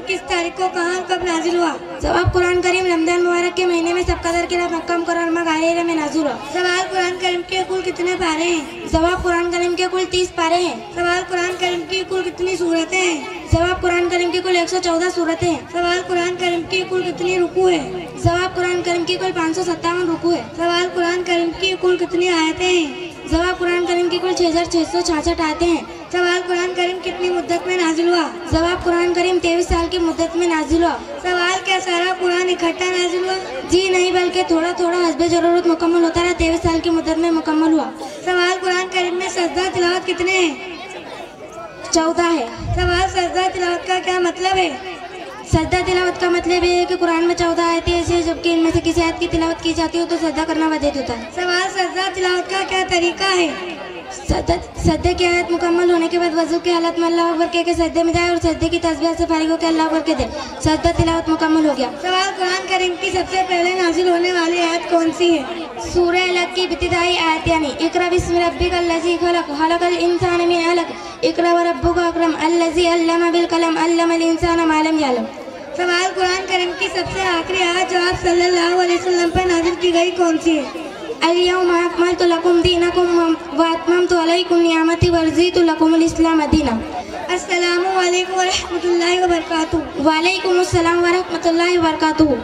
किस तारीख को कहाँ और कब नाजिल हुआ? जवाब, कुरान करीम रमजान मुबारक के महीने में सब कदर के मक्का मुकर्रमा गाहिरा में नाजिल हुआ। सवाल, कुरान करीम के कुल कितने पारे हैं? जवाब, कुरान करीम के कुल 30 पारे हैं। सवाल, कुरान करीम की कुल कितनी सूरतें हैं? जवाब, कुरान करीम की कुल 114 सूरतें हैं। सवाल, कुरान करीम की कुल कितनी रुकू है? जवाब, कुरान करीम की कुल 557 रुकू है। सवाल, कुरान करीम की कुल कितनी आयतें हैं? जवाब, कुरान करीम की कुल 6666 आयतें हैं। सवाल, कुरान करीम कितनी मुद्दत में नाजिल हुआ? जवाब, कुरान करीम 23 साल की मुद्दत में नाजिल हुआ। सवाल, क्या सारा कुरान इकट्ठा नाजिल हुआ? जी नहीं, बल्कि थोड़ा थोड़ा हस्बे जरूरत मुकम्मल होता रहा। 23 साल की मुद्दत में मुकम्मल हुआ। सवाल, कुरान करीम में सजदा तिलावत कितने हैं? 14 है। सवाल, सजदा तिलावत का क्या मतलब है? सजदा तिलावत का मतलब ये है कि कुरान में 14 आयतें ऐसी हैं जबकि इनमें से किसी आयत की तिलावत की जाती हो तो सजदा करना वाजिब होता है। सवाल, सजदा तिलावत का क्या तरीका है? सजदे की आयत मुकम्मल होने के बाद वजू की हालत में अल्लाह अकबर कह के सजदे में जाए और सजदे की तस्बीह से फारिग होकर अल्लाह अकबर कह दे। सजदा तिलावत मुकम्मल हो गया। सवाल, कुरान करीम की सबसे पहले नाजिल होने वाली आयत कौन सी है? सूरह अलक की इब्तिदाई आयत यानी इकरा बिस्मि रब्बिकल लज़ी खलक खलकल इंसान मिन अलक इकरा व रब्बुका अकरम अल्लज़ी अल्लमा बिल कलम अल्लमल इंसान मा लम यअलम। सवाल, कुरान करीम की सबसे आखिरी आयत जो आप सल्लल्लाहु अलैहि वसल्लम पर नाजिल की गई कौन सी है? अल-यौमा अकमलतु लकुम दीनकुम व अतममतु अलैकुम निअमती व रज़ीतु लकुमुल इस्लाम दीना। अस्सलामु अलैकुम व रहमतुल्लाहि व बरकातुहू। वालेकुम अस्सलाम व रहमतुल्लाहि व बरकातुहू।